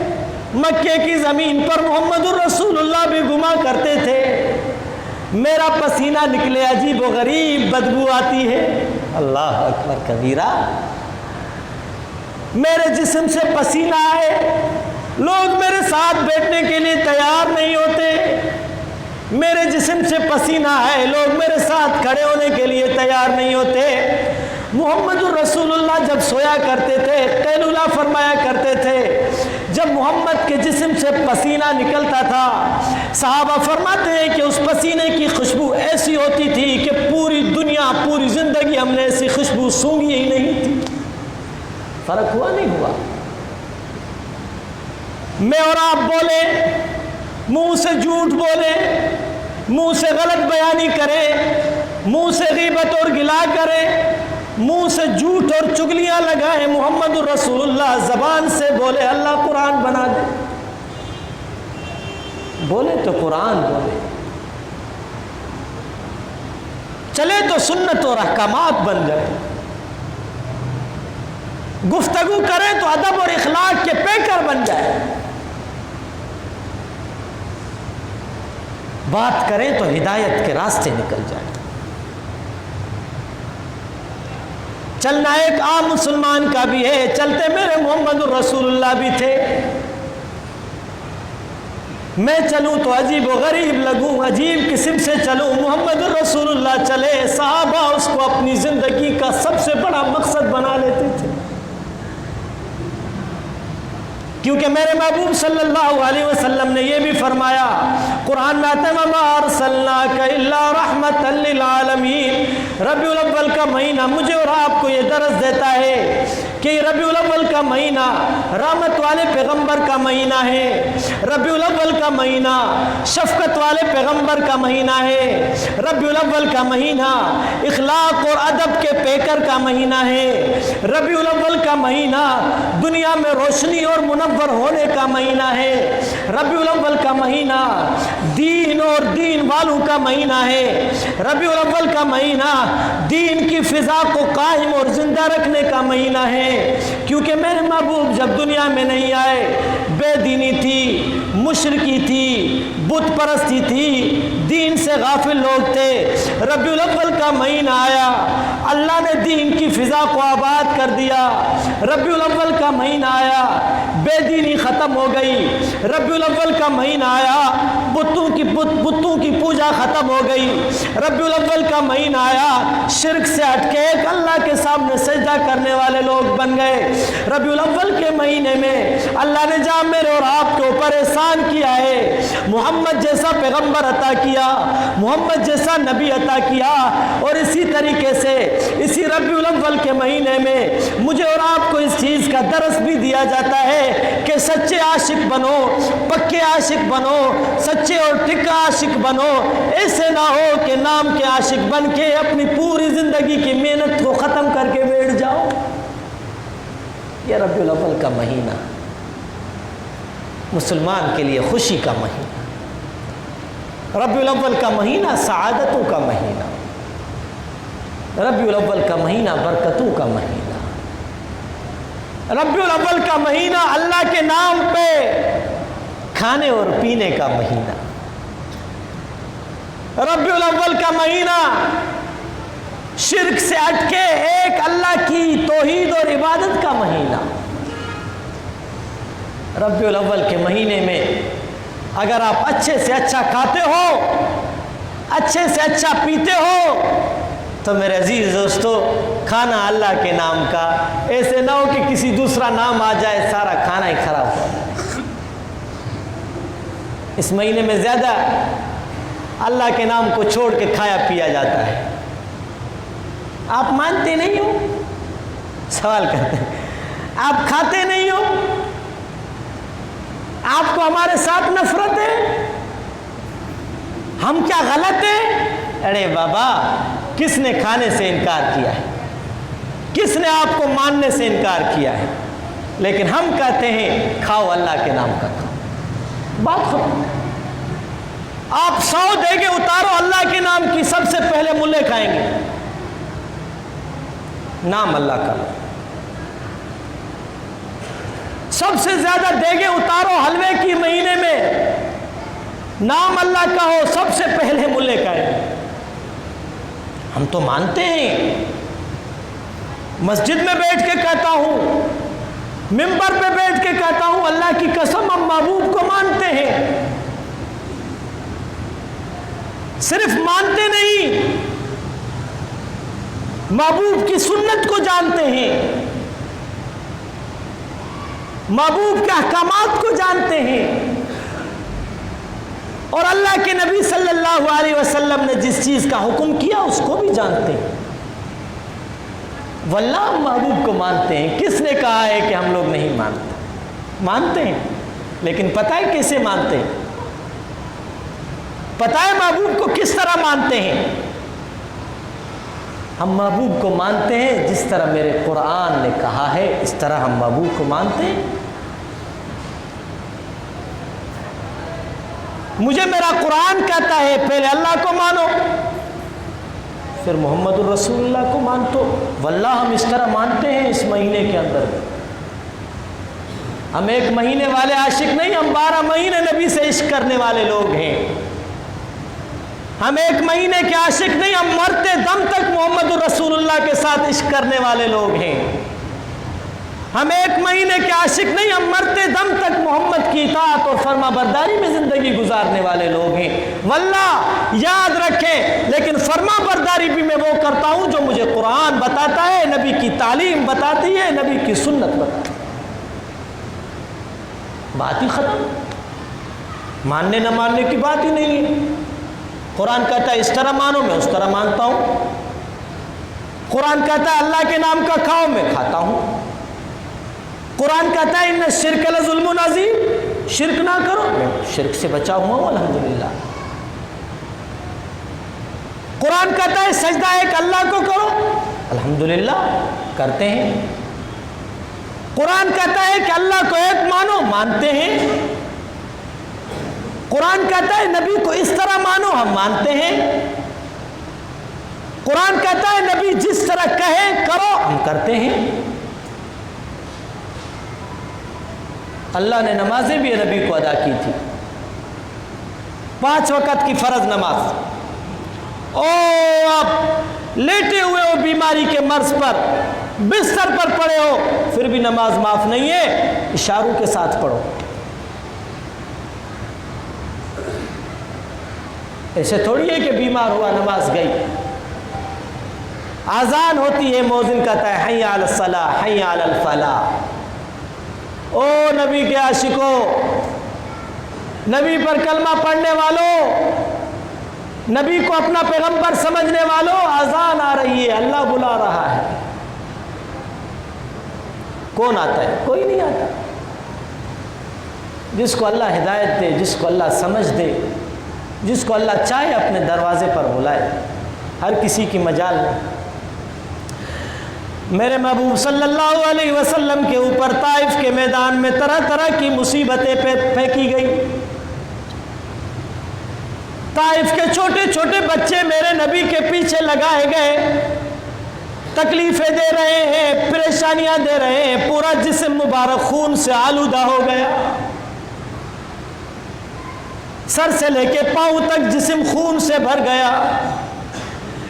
Speaker 1: مکے کی زمین پر محمد الرسول اللہ بھی گھما کرتے تھے، میرا پسینہ نکلے عجیب و غریب بدبو آتی ہے، اللہ اکبر کبیرہ۔ میرے جسم سے پسینہ آئے، لوگ میرے ساتھ بیٹھنے کے لیے تیار نہیں ہوتے، میرے جسم سے پسینہ آئے، لوگ میرے ساتھ کھڑے ہونے کے لیے تیار نہیں ہوتے۔ محمد الرسول اللہ جب سویا کرتے تھے، قیلولہ فرمایا کرتے تھے، جب محمد کے جسم سے پسینہ نکلتا تھا، صحابہ فرماتے ہیں کہ اس پسینے کی خوشبو ایسی ہوتی تھی کہ پوری دنیا، پوری زندگی ہم نے ایسی خوشبو سونگھی ہی نہیں تھی۔ فرق ہوا نہیں ہوا؟ میں اور آپ بولے، منہ سے جھوٹ بولے، منہ سے غلط بیانی کرے، منہ سے غیبت اور گلا کرے، منہ سے جھوٹ اور چگلیاں لگائے، محمد الرسول اللہ زبان سے بولے اللہ قرآن بنا دے، بولے تو قرآن بولے، چلے تو سنت اور احکامات بن جائے، گفتگو کرے تو ادب اور اخلاق کے پیکر بن جائے، بات کریں تو ہدایت کے راستے نکل جائے۔ چلنا ایک عام مسلمان کا بھی ہے، چلتے میرے محمد الرسول اللہ بھی تھے، میں چلوں تو عجیب و غریب لگوں، عجیب قسم سے چلوں، محمد الرسول اللہ چلے، صحابہ اس کو اپنی زندگی کا سب سے بڑا مقصد بنا لیتے تھے، کیونکہ میرے محبوب صلی اللہ علیہ وسلم نے یہ بھی فرمایا، قرآن میں آتا ہے وَمَا أَرْسَلْنَاكَ إِلَّا رَحْمَةً لِلْعَالَمِينَ۔ ربیع الاول کا مہینہ مجھے اور آپ کو یہ درس دیتا ہے کہ ربیع الاول کا مہینہ رحمت والے پیغمبر کا مہینہ ہے، ربیع الاول کا مہینہ شفقت والے پیغمبر کا مہینہ ہے، ربیع الاول کا مہینہ اخلاق اور ادب کے پیکر کا مہینہ ہے، ربیع الاول کا مہینہ دنیا میں روشنی اور منور ہونے کا مہینہ ہے، ربیع الاول کا مہینہ دین اور دین والوں کا مہینہ ہے، ربیع الاول کا مہینہ دین کی فضا کو قائم اور زندہ رکھنے کا مہینہ ہے، کیونکہ میرے محبوب جب دنیا میں نہیں آئے بے دینی تھی، مشرکی تھی، بت پرستی تھی، دین سے غافل لوگ تھے، ربیع الاول کا مہینہ آیا، اللہ نے دین کی فضا کو آباد کر دیا، ربیع الاول کا مہینہ آیا، بے دینی ختم ہو گئی، ربیع الاول کا مہینہ آیا، بتوں کی پوجا ختم ہو گئی، ربیع الاول کا مہینہ آیا، شرک سے ہٹ کے ایک اللہ کے سامنے سجدہ کرنے والے لوگ بن گئے، ربیع الاول کے مہینے میں اللہ نے جہاں میرے اور آپ کے اوپر احسان کیا ہے، محمد جیسا پیغمبر عطا کیا، محمد جیسا نبی عطا کیا، اور اسی طریقے سے اسی ربیع الاول کے مہینے میں مجھے اور آپ کو اس چیز کا درس بھی دیا جاتا ہے کہ سچے عاشق بنو، پکے عاشق بنو، سچے اور ٹکا عاشق بنو، ایسے نہ ہو کہ نام کے عاشق بن کے اپنی پوری زندگی کی محنت کو ختم کر کے بیٹھ جاؤ۔ یہ ربیع الاول کا مہینہ مسلمان کے لیے خوشی کا مہینہ، ربیع الاول کا مہینہ سعادتوں کا مہینہ، ربیع الاول کا مہینہ برکتوں کا مہینہ، ربیع الاول کا مہینہ اللہ کے نام پہ کھانے اور پینے کا مہینہ، ربیع الاول کا مہینہ شرک سے ہٹ کے ایک اللہ کی توحید اور عبادت کا مہینہ، ربیع الاول کے مہینے میں اگر آپ اچھے سے اچھا کھاتے ہو، اچھے سے اچھا پیتے ہو، تو میرے عزیز دوستو کھانا اللہ کے نام کا، ایسے نہ ہو کہ کسی دوسرا نام آ جائے سارا کھانا ہی خراب ہو جائے۔ اس مہینے میں زیادہ اللہ کے نام کو چھوڑ کے کھایا پیا جاتا ہے۔ آپ مانتے نہیں ہو؟ سوال کرتے ہیں، آپ کھاتے نہیں ہو؟ آپ کو ہمارے ساتھ نفرت ہے؟ ہم کیا غلط ہیں؟ ارے بابا، کس نے کھانے سے انکار کیا ہے؟ کس نے آپ کو ماننے سے انکار کیا ہے؟ لیکن ہم کہتے ہیں کھاؤ اللہ کے نام کا کھاؤ، بات ختم۔ آپ 100 دیگیں اتارو اللہ کے نام کی، سب سے پہلے ملے کھائیں گے، نام اللہ کا لو۔ سب سے زیادہ دیگیں اتارو حلوے کی مہینے میں، نام اللہ کا ہو، سب سے پہلے ملے کھائیں گے۔ ہم تو مانتے ہیں، مسجد میں بیٹھ کے کہتا ہوں، منبر پہ بیٹھ کے کہتا ہوں، اللہ کی قسم ہم محبوب کو مانتے ہیں۔ صرف مانتے نہیں، محبوب کی سنت کو جانتے ہیں، محبوب کے احکامات کو جانتے ہیں، اور اللہ کے نبی صلی اللہ علیہ وسلم نے جس چیز کا حکم کیا اس کو بھی جانتے ہیں۔ واللہ ہم محبوب کو مانتے ہیں۔ کس نے کہا ہے کہ ہم لوگ نہیں مانتے؟ مانتے ہیں، لیکن پتہ ہے کیسے مانتے ہیں؟ پتہ ہے محبوب کو کس طرح مانتے ہیں؟ ہم محبوب کو مانتے ہیں جس طرح میرے قرآن نے کہا ہے، اس طرح ہم محبوب کو مانتے ہیں۔ مجھے میرا قرآن کہتا ہے پہلے اللہ کو مانو، پھر محمد الرسول اللہ کو مانتو۔ واللہ ہم اس طرح مانتے ہیں۔ اس مہینے کے اندر ہم 1 مہینے والے عاشق نہیں، ہم 12 مہینے نبی سے عشق کرنے والے لوگ ہیں۔ ہم 1 مہینے کے عاشق نہیں، ہم مرتے دم تک محمد الرسول اللہ کے ساتھ عشق کرنے والے لوگ ہیں۔ ہم 1 مہینے کے عاشق نہیں، ہم مرتے دم تک محمد کی اطاعت اور فرما برداری میں زندگی گزارنے والے لوگ ہیں۔ واللہ یاد رکھیں، لیکن فرما برداری بھی میں وہ کرتا ہوں جو مجھے قرآن بتاتا ہے، نبی کی تعلیم بتاتی ہے، نبی کی سنت بتاتی ہے۔ بات ہی ختم۔ ماننے نہ ماننے کی بات ہی نہیں ہے۔ قرآن کہتا ہے اس طرح مانو، میں اس طرح مانتا ہوں۔ قرآن کہتا ہے اللہ کے نام کا کھاؤ، میں کھاتا ہوں۔ قرآن کہتا ہے ان الشرک لظلم عظیم، شرک نہ کرو، میں شرک سے بچا ہوا ہوں الحمدللہ۔ قرآن کہتا ہے سجدہ ایک اللہ کو کرو، الحمدللہ کرتے ہیں۔ قرآن کہتا ہے کہ اللہ کو ایک مانو، مانتے ہیں۔ قرآن کہتا ہے نبی کو اس طرح مانو، ہم مانتے ہیں۔ قرآن کہتا ہے نبی جس طرح کہے کرو، ہم کرتے ہیں۔ اللہ نے نمازیں بھی نبی کو ادا کی تھی، 5 وقت کی فرض نماز۔ آپ لیٹے ہوئے ہو بیماری کے مرض پر، بستر پر پڑے ہو، پھر بھی نماز معاف نہیں ہے، اشاروں کے ساتھ پڑھو۔ ایسے تھوڑی ہے کہ بیمار ہوا نماز گئی۔ اذان ہوتی ہے، مؤذن کہتا ہے حی علی الصلاۃ حی علی الفلاح۔ او نبی کے عاشقوں، نبی پر کلمہ پڑھنے والوں، نبی کو اپنا پیغمبر سمجھنے والوں، اذان آ رہی ہے، اللہ بلا رہا ہے۔ کون آتا ہے؟ کوئی نہیں آتا۔ جس کو اللہ ہدایت دے، جس کو اللہ سمجھ دے، جس کو اللہ چاہے اپنے دروازے پر بلائے، ہر کسی کی مجال نہیں۔ میرے محبوب صلی اللہ علیہ وسلم کے اوپر طائف کے میدان میں طرح طرح کی مصیبتیں پھینکی گئی۔ طائف کے چھوٹے چھوٹے بچے میرے نبی کے پیچھے لگائے گئے، تکلیفیں دے رہے ہیں، پریشانیاں دے رہے ہیں، پورا جسم مبارک خون سے آلودہ ہو گیا، سر سے لے کے پاؤں تک جسم خون سے بھر گیا۔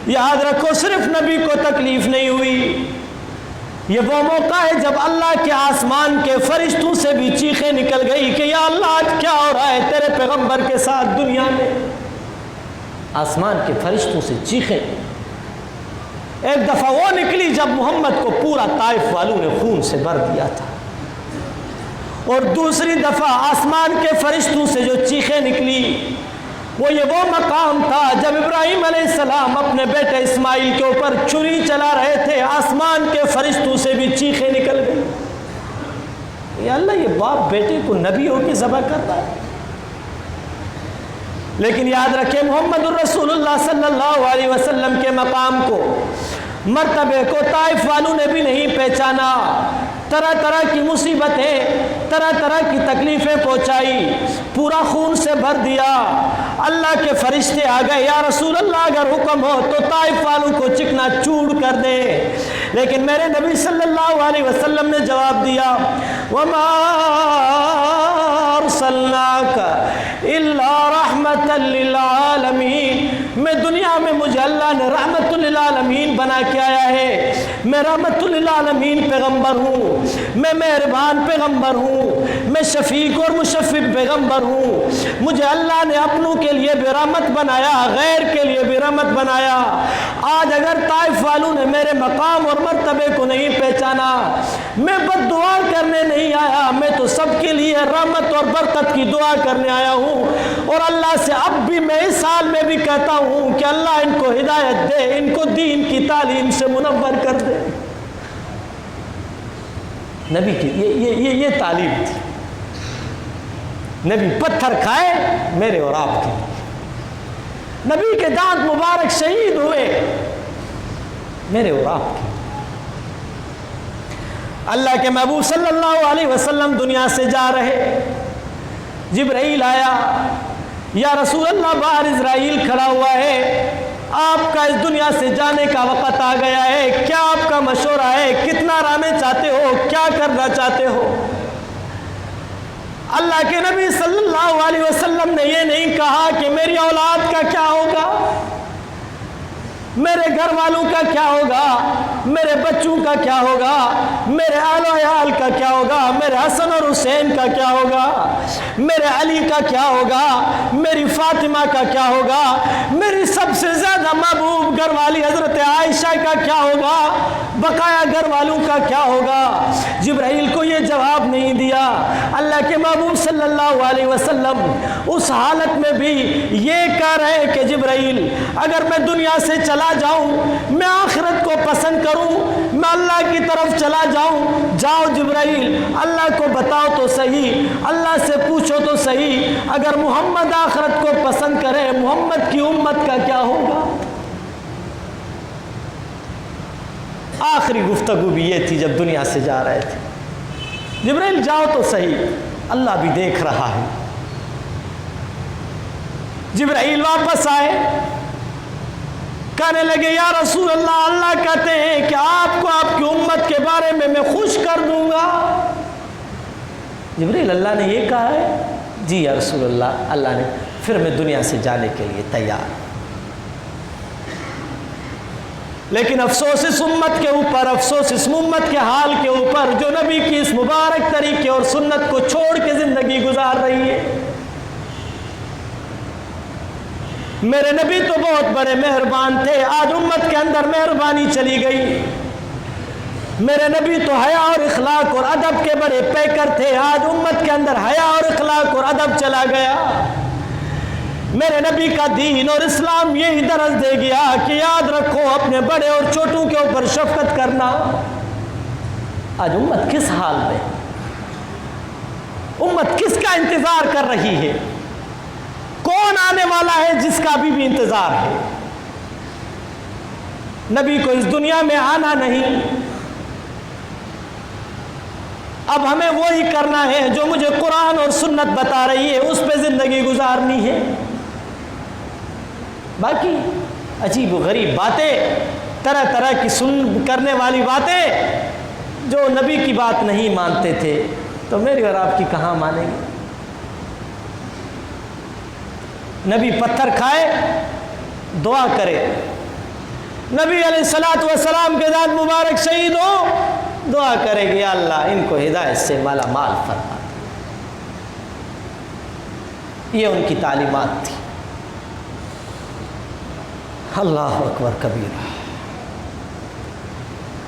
Speaker 1: یاد رکھو صرف نبی کو تکلیف نہیں ہوئی، یہ وہ موقع ہے جب اللہ کے آسمان کے فرشتوں سے بھی چیخیں نکل گئی کہ یا اللہ آج کیا ہو رہا ہے تیرے پیغمبر کے ساتھ دنیا میں. آسمان کے فرشتوں سے چیخیں. ایک دفعہ وہ نکلی جب محمد کو پورا طائف والوں نے خون سے بھر دیا تھا، اور دوسری دفعہ آسمان کے فرشتوں سے جو چیخیں نکلی وہ مقام تھا جب ابراہیم علیہ السلام اپنے بیٹے اسماعیل کے اوپر چھری چلا رہے تھے، آسمان کے فرشتوں سے بھی چیخیں نکل گئی. یا اللہ، یہ باپ بیٹے کو نبی ہو کے ذبح کرتا ہے. لیکن یاد رکھیں محمد الرسول اللہ صلی اللہ علیہ وسلم کے مقام کو، مرتبے کو طائف والوں نے بھی نہیں پہچانا. طرح طرح کی مصیبتیں، طرح طرح کی تکلیفیں پہنچائی، پورا خون سے بھر دیا. اللہ کے فرشتے آ گئے، یا رسول اللہ اگر حکم ہو تو طائف والوں کو چکنا چور کر دے. لیکن میرے نبی صلی اللہ علیہ وسلم نے جواب دیا، وما ارسلناک الا رحمتا للعالمین. میں دنیا میں مجھے اللہ نے رحمت للعالمین بنا کے آیا ہے. میں رحمت للعالمین پیغمبر ہوں، میں مہربان پیغمبر ہوں، میں شفیق اور مشفق پیغمبر ہوں. مجھے اللہ نے اپنوں کے لیے بھی رحمت بنایا، غیر کے لیے بھی رحمت بنایا. آج اگر طائف والوں نے میرے مقام اور مرتبے کو نہیں پہچانا، میں بد دعا کرنے نہیں آیا، میں تو سب کے لیے رحمت اور برکت کی دعا کرنے آیا ہوں. اور اللہ سے اب بھی میں اس حال میں بھی کہتا ہوں کہ اللہ ان کو ہدایت دے، ان کو دین کی تعلیم سے منور کر دے. نبی کی یہ تعلیم تھی. نبی پتھر کھائے میرے اور آپ کے. نبی کے دانت مبارک شہید ہوئے میرے اور آپ کے. اللہ کے محبوب صلی اللہ علیہ وسلم دنیا سے جا رہے، جبرائیل آیا، یا رسول اللہ باہر اسرائیل کھڑا ہوا ہے، آپ کا اس دنیا سے جانے کا وقت آ گیا ہے، کیا آپ کا مشورہ ہے؟ کتنا رہنا چاہتے ہو؟ کیا کرنا چاہتے ہو؟ اللہ کے نبی صلی اللہ علیہ وسلم نے یہ نہیں کہا کہ میری اولاد کا کیا ہوگا، میرے گھر والوں کا کیا ہوگا، میرے بچوں کا کیا ہوگا، میرے اہل و عیال کا کیا ہوگا، میرے حسن اور حسین کا کیا ہوگا، میرے علی کا کیا ہوگا، میری فاطمہ کا کیا ہوگا، میری سب سے زیادہ محبوب گھر والی حضرت عائشہ کا کیا ہوگا، بقایا گھر والوں کا کیا ہوگا. جبرائیل کو یہ جواب نہیں دیا. اللہ کے محبوب صلی اللہ علیہ وسلم اس حالت میں بھی یہ کہہ رہے کہ جبرائیل اگر میں دنیا سے چلا جاؤں، میں آخرت کو پسند کروں، میں اللہ کی طرف چلا جاؤں. جاؤ جبرائیل، اللہ کو بتاؤ تو صحیح، اللہ سے پوچھو تو صحیح، اگر محمد آخرت کو پسند کرے محمد کی امت کا کیا ہوگا. آخری گفتگو بھی یہ تھی جب دنیا سے جا رہے تھے. جبرائیل جاؤ تو صحیح، اللہ بھی دیکھ رہا ہے. جبرائیل واپس آئے، کہنے لگے یا رسول اللہ، اللہ کہتے ہیں کہ آپ کو آپ کی امت کے بارے میں خوش کر دوں گا. جبرائیل، اللہ نے یہ کہا ہے؟ جی یا رسول اللہ، اللہ نے. پھر میں دنیا سے جانے کے لیے تیار. لیکن افسوس اس امت کے اوپر، افسوس اس امت کے حال کے اوپر جو نبی کی اس مبارک طریقے اور سنت کو چھوڑ کے زندگی گزار رہی ہے. میرے نبی تو بہت بڑے مہربان تھے، آج امت کے اندر مہربانی چلی گئی. میرے نبی تو حیا اور اخلاق اور ادب کے بڑے پیکر تھے، آج امت کے اندر حیا اور اخلاق اور ادب چلا گیا. میرے نبی کا دین اور اسلام یہی درس دے گیا کہ یاد رکھو اپنے بڑے اور چھوٹوں کے اوپر شفقت کرنا. آج امت کس حال میں، امت کس کا انتظار کر رہی ہے؟ کون آنے والا ہے جس کا ابھی بھی انتظار ہے؟ نبی کو اس دنیا میں آنا نہیں. اب ہمیں وہی کرنا ہے جو مجھے قرآن اور سنت بتا رہی ہے، اس پہ زندگی گزارنی ہے. باقی عجیب و غریب باتیں، طرح طرح کی کرنے والی باتیں، جو نبی کی بات نہیں مانتے تھے تو میری اور آپ کی کہاں مانیں گے؟ نبی پتھر کھائے، دعا کرے. نبی علیہ الصلوۃ والسلام کے ذات مبارک شہید ہو، دعا کرے گی یا اللہ ان کو ہدایت سے مالا مال فرما دے۔ یہ ان کی تعلیمات تھی۔ اللہ اکبر کبیرہ۔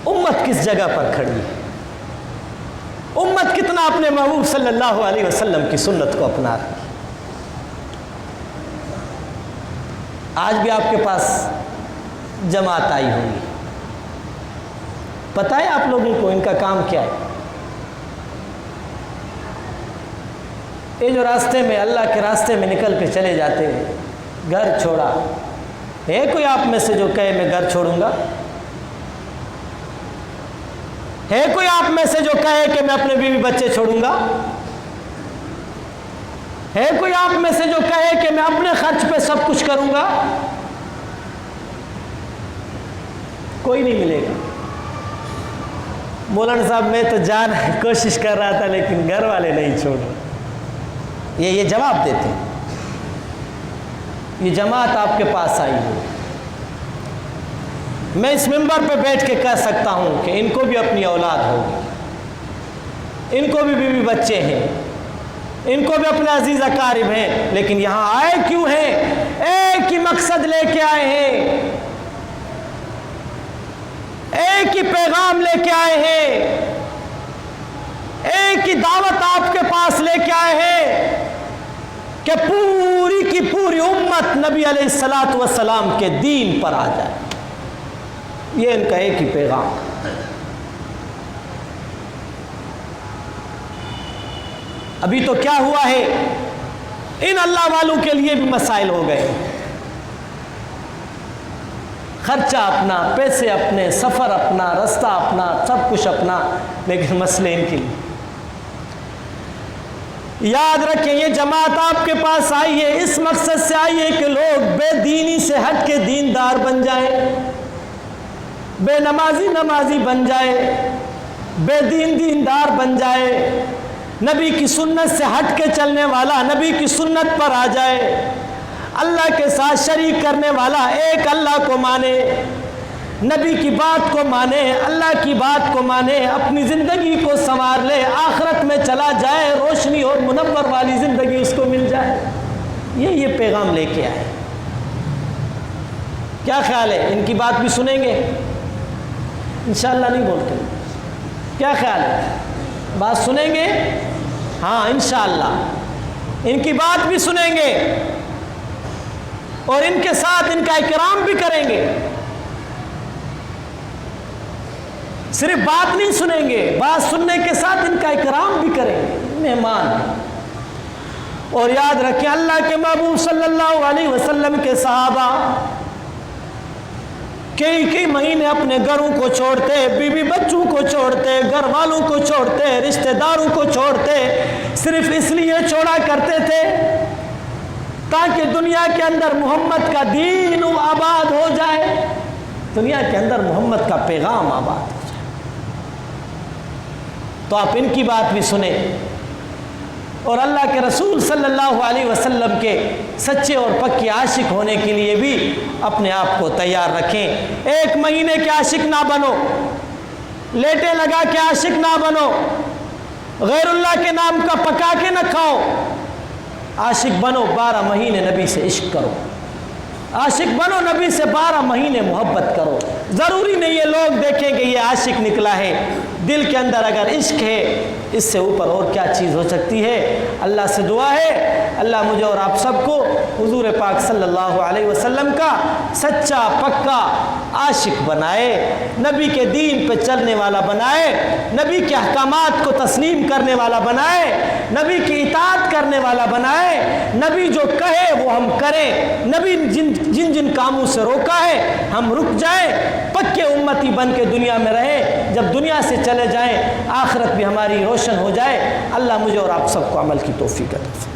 Speaker 1: امت کس جگہ پر کھڑی ہے؟ امت کتنا اپنے محبوب صلی اللہ علیہ وسلم کی سنت کو اپنا رہی ہے۔ آج بھی آپ کے پاس جماعت آئی ہوگی، پتہ ہے آپ لوگوں کو ان کا کام کیا ہے؟ یہ جو راستے میں اللہ کے راستے میں نکل کے چلے جاتے ہیں، گھر چھوڑا، ہے کوئی آپ میں سے جو کہے میں گھر چھوڑوں گا؟ ہے کوئی آپ میں سے جو کہے کہ میں اپنے بیوی بچے چھوڑوں گا؟ ہے کوئی آپ میں سے جو کہے کہ میں اپنے خرچ پہ سب کچھ کروں گا؟ کوئی نہیں ملے گا۔ مولانا صاحب میں تو جان کوشش کر رہا تھا لیکن گھر والے نہیں چھوڑے۔ یہ جواب دیتے ہیں۔ یہ جماعت آپ کے پاس آئی ہے، میں اس منبر پہ بیٹھ کے کہہ سکتا ہوں کہ ان کو بھی اپنی اولاد ہوگی، ان کو بھی بیوی بچے ہیں، ان کو بھی اپنے عزیز اقارب ہیں، لیکن یہاں آئے کیوں ہیں؟ ایک ہی مقصد لے کے آئے ہیں، ایک ہی پیغام لے کے آئے ہیں، ایک ہی دعوت آپ کے پاس لے کے آئے ہیں کہ پوری کی پوری امت نبی علیہ الصلوۃ والسلام کے دین پر آ جائے۔ یہ ان کا ایک ہی پیغام۔ ابھی تو کیا ہوا ہے، ان اللہ والوں کے لیے بھی مسائل ہو گئے، خرچہ اپنا، پیسے اپنے، سفر اپنا، رستہ اپنا، سب کچھ اپنا، لیکن مسئلے ان کے لیے۔ یاد رکھیں یہ جماعت آپ کے پاس آئی ہے اس مقصد سے آئی ہے کہ لوگ بے دینی سے ہٹ کے دیندار بن جائیں، بے نمازی نمازی بن جائے، بے دین دیندار بن جائے، نبی کی سنت سے ہٹ کے چلنے والا نبی کی سنت پر آ جائے، اللہ کے ساتھ شریک کرنے والا ایک اللہ کو مانے، نبی کی بات کو مانے، اللہ کی بات کو مانے، اپنی زندگی کو سنوار لے، آخرت میں چلا جائے، روشنی اور منور والی زندگی اس کو مل جائے۔ یہ پیغام لے کے آئے۔ کیا خیال ہے ان کی بات بھی سنیں گے؟ انشاءاللہ نہیں بولتے، کیا خیال ہے؟ بات سنیں گے؟ ہاں انشاءاللہ ان کی بات بھی سنیں گے اور ان کے ساتھ ان کا اکرام بھی کریں گے۔ صرف بات نہیں سنیں گے، بات سننے کے ساتھ ان کا اکرام بھی کریں گے، مہمان ہیں۔ اور یاد رکھیں اللہ کے محبوب صلی اللہ علیہ وسلم کے صحابہ کئی مہینے اپنے گھروں کو چھوڑتے، بیوی بچوں کو چھوڑتے، گھر والوں کو چھوڑتے، رشتہ داروں کو چھوڑتے، صرف اس لیے چھوڑا کرتے تھے تاکہ دنیا کے اندر محمد کا دین آباد ہو جائے، دنیا کے اندر محمد کا پیغام آباد ہو جائے۔ تو آپ ان کی بات بھی سنیں اور اللہ کے رسول صلی اللہ علیہ وسلم کے سچے اور پکے عاشق ہونے کے لیے بھی اپنے آپ کو تیار رکھیں۔ ایک مہینے کے عاشق نہ بنو، لیٹے لگا کے عاشق نہ بنو، غیر اللہ کے نام کا پکا کے نہ کھاؤ، عاشق بنو، 12 مہینے نبی سے عشق کرو، عاشق بنو، نبی سے 12 مہینے محبت کرو۔ ضروری نہیں ہے لوگ دیکھیں کہ یہ عاشق نکلا ہے، دل کے اندر اگر عشق ہے اس سے اوپر اور کیا چیز ہو سکتی ہے؟ اللہ سے دعا ہے اللہ مجھے اور آپ سب کو حضور پاک صلی اللہ علیہ وسلم کا سچا پکا عاشق بنائے، نبی کے دین پہ چلنے والا بنائے، نبی کے احکامات کو تسلیم کرنے والا بنائے، نبی کی اطاعت کرنے والا بنائے، نبی جو کہے وہ ہم کریں، نبی جن کاموں سے روکا ہے ہم رک جائیں، پکے امتی بن کے دنیا میں رہیں، جب دنیا سے چلے جائیں آخرت بھی ہماری روشن ہو جائے۔ اللہ مجھے اور آپ سب کو عمل کی توفیق عطا فرمائے۔